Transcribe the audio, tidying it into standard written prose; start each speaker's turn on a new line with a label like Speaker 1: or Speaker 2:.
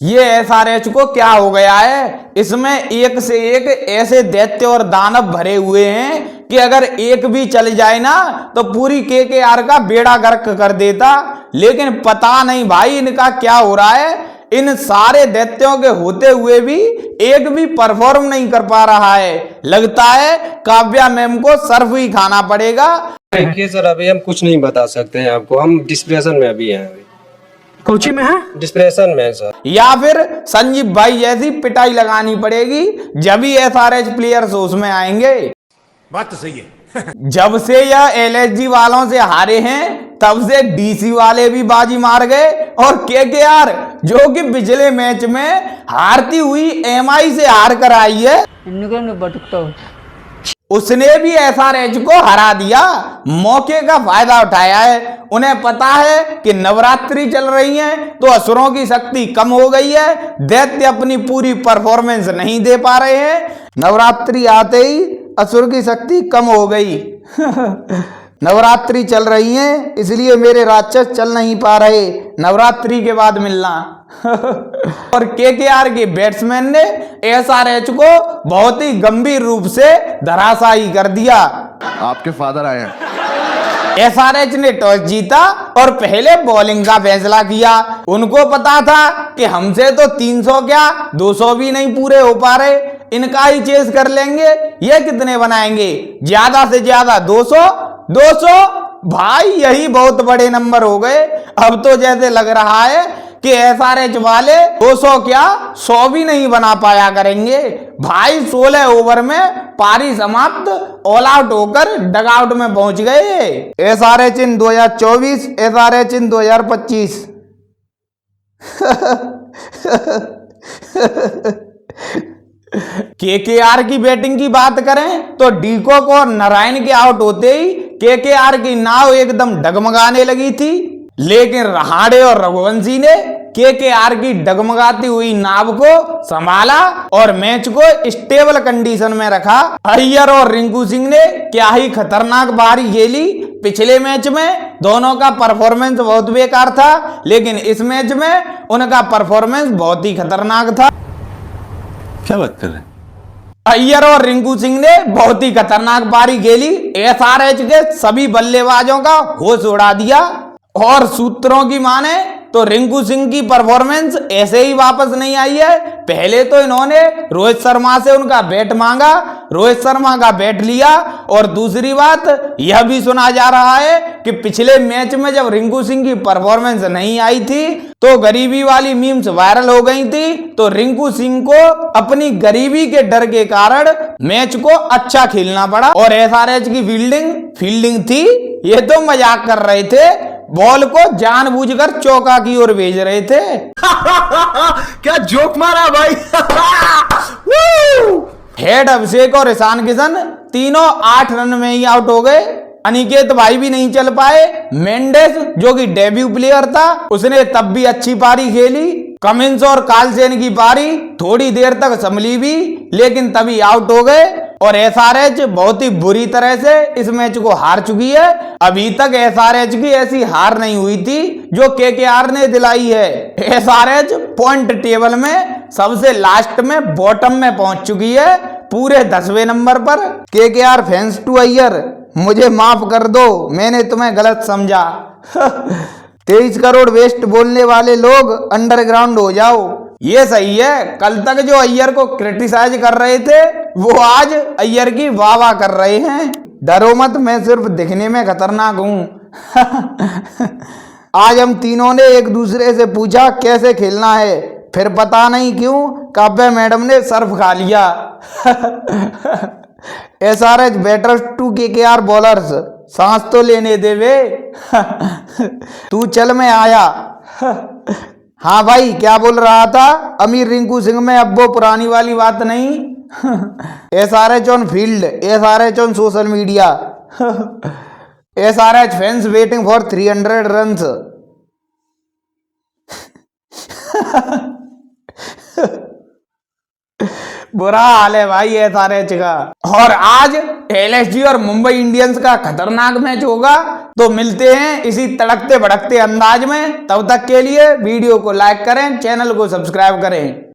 Speaker 1: ये एसआरएच को क्या हो गया है, इसमें एक से एक ऐसे दैत्य और दानव भरे हुए हैं कि अगर एक भी चल जाए ना तो पूरी केकेआर का बेड़ा गर्क कर देता। लेकिन पता नहीं भाई इनका क्या हो रहा है, इन सारे दैत्यों के होते हुए भी एक भी परफॉर्म नहीं कर पा रहा है। लगता है काव्या मैम को सर्फ ही खाना पड़ेगा।
Speaker 2: देखिए सर, अभी हम कुछ नहीं बता सकते हैं आपको, हम डिस्प्रेशन में अभी हैं। अभी
Speaker 3: कोची में है,
Speaker 2: डिस्प्रेशन में है सर।
Speaker 1: या फिर संजीव भाई जैसी पिटाई लगानी पड़ेगी, जब ही एसआरएच प्लेयर्स उसमें आएंगे।
Speaker 4: बात तो सही है।
Speaker 1: जब से यह एलएसजी वालों से हारे हैं तब से डीसी वाले भी बाजी मार गए, और केकेआर जो कि पिछले मैच में हारती हुई एमआई से हार कर आई है, उसने भी एसआरएच को हरा दिया। मौके का फायदा उठाया है। उन्हें पता है कि नवरात्रि चल रही है तो असुरों की शक्ति कम हो गई है, दैत्य अपनी पूरी परफॉर्मेंस नहीं दे पा रहे हैं। नवरात्रि आते ही असुर की शक्ति कम हो गई। नवरात्रि चल रही है इसलिए मेरे राक्षस चल नहीं पा रहे, नवरात्रि के बाद मिलना। और केकेआर के बैट्समैन ने एसआरएच को बहुत ही गंभीर रूप से धराशायी कर दिया।
Speaker 5: आपके फादर आए हैं।
Speaker 1: एसआरएच ने टॉस जीता और पहले बॉलिंग का फैसला किया। उनको पता था कि हमसे तो 300 क्या 200 भी नहीं पूरे हो पा रहे, इनका ही चेस कर लेंगे। ये कितने बनाएंगे, ज्यादा से ज्यादा 200 भाई, यही बहुत बड़े नंबर हो गए। अब तो जैसे लग रहा है कि एसआरएच वाले 200 क्या 100 भी नहीं बना पाया करेंगे। भाई 16 ओवर में पारी समाप्त, ऑल आउट होकर डगआउट में पहुंच गए। एसआरएच इन 2024, एसआरएच इन 2025। केकेआर की बैटिंग की बात करें तो डीकॉक और नारायण के आउट होते ही केकेआर की नाव एकदम डगमगाने लगी थी, लेकिन रहाड़े और रघुवंशी ने केकेआर की डगमगाती हुई नाव को संभाला और मैच को स्टेबल कंडीशन में रखा। अय्यर और रिंकू सिंह ने क्या ही खतरनाक बारी खेली। पिछले मैच में दोनों का परफॉर्मेंस बहुत बेकार था, लेकिन इस मैच में उनका परफॉर्मेंस बहुत ही खतरनाक था।
Speaker 4: क्या बात कर रहे हैं?
Speaker 1: अय्यर और रिंकू सिंह ने बहुत ही खतरनाक पारी खेली, एसआरएच के सभी बल्लेबाजों का होश उड़ा दिया। और सूत्रों की माने तो रिंकू सिंह की परफॉर्मेंस ऐसे ही वापस नहीं आई है। पहले तो इन्होंने रोहित शर्मा से उनका बैट मांगा, रोहित शर्मा का बैट लिया, और दूसरी बात यह भी सुना जा रहा है कि पिछले मैच में जब रिंकू सिंह की परफॉर्मेंस नहीं आई थी तो गरीबी वाली मीम्स वायरल हो गई थी। तो रिंकू सिंह को अपनी गरीबी के डर के कारण मैच को अच्छा खेलना पड़ा, और एसआरएच की फील्डिंग थी, ये तो मजाक कर रहे थे, बॉल को जानबूझकर चौका की ओर भेज रहे थे।
Speaker 4: क्या जोक मारा भाई।
Speaker 1: हेड अभिषेक और ईशान किशन तीनों 8 रन में ही आउट हो गए। अनिकेत भाई भी नहीं चल पाए। मेंडेस जो कि डेब्यू प्लेयर था उसने तब भी अच्छी पारी खेली। कमिंस और कार्लसेन की पारी थोड़ी देर तक संभली भी, लेकिन तभी आउट हो गए। और एसआरएच बहुत ही बुरी तरह से इस मैच को हार चुकी है। अभी तक एसआरएच की ऐसी हार नहीं हुई थी जो केकेआर ने दिलाई है। एसआरएच पॉइंट टेबल में सबसे लास्ट में बॉटम में पहुंच चुकी है, पूरे 10वें नंबर पर। केकेआर फैंस टू अय्यर, मुझे माफ कर दो, मैंने तुम्हें गलत समझा। 23 करोड़ वेस्ट बोलने वाले लोग अंडरग्राउंड हो जाओ। ये सही है, कल तक जो अय्यर को क्रिटिसाइज कर रहे थे वो आज अय्यर की वाह वाह कर रहे हैं। डरो मत, मैं सिर्फ दिखने में खतरनाक हूं। आज हम तीनों ने एक दूसरे से पूछा कैसे खेलना है, फिर पता नहीं क्यों काव्या मैडम ने सर्फ खा लिया। SRH batters to KKR bowlers, सांस तो लेने दे वे। तू चल मैं आया। हाँ भाई, क्या बोल रहा था? अमीर रिंकू सिंह में अब वो पुरानी वाली बात नहीं। SRH on field, SRH on social media. SRH fans waiting for 300 runs. बुरा हाल है भाई एसआरएच का। और आज एलएसजी और मुंबई इंडियंस का खतरनाक मैच होगा। तो मिलते हैं इसी तड़कते भड़कते अंदाज में, तब तक के लिए वीडियो को लाइक करें, चैनल को सब्सक्राइब करें।